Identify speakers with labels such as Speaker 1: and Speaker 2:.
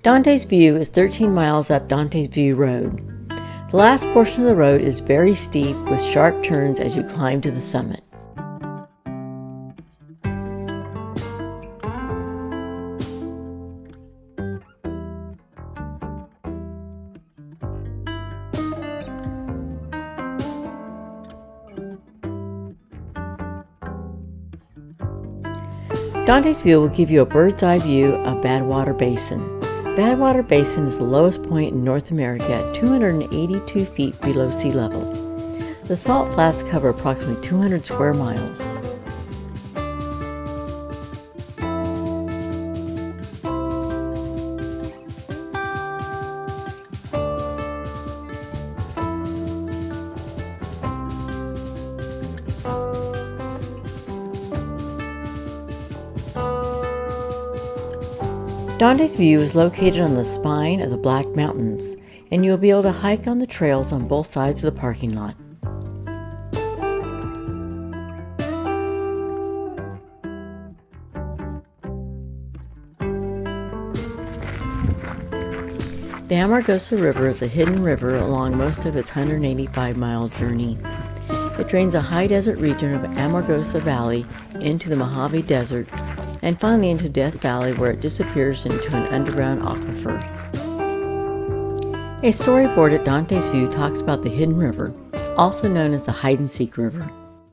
Speaker 1: Dante's View is 13 miles up Dante's View Road. The last portion of the road is very steep with sharp turns as you climb to the summit. Dante's View will give you a bird's eye view of Badwater Basin. Badwater Basin is the lowest point in North America at 282 feet below sea level. The salt flats cover approximately 200 square miles. Dante's View is located on the spine of the Black Mountains, and you will be able to hike on the trails on both sides of the parking lot. The Amargosa River is a hidden river along most of its 185-mile journey. It drains a high desert region of Amargosa Valley into the Mojave Desert and finally into Death Valley, where it disappears into an underground aquifer. A storyboard at Dante's View talks about the hidden river, also known as the hide-and-seek river.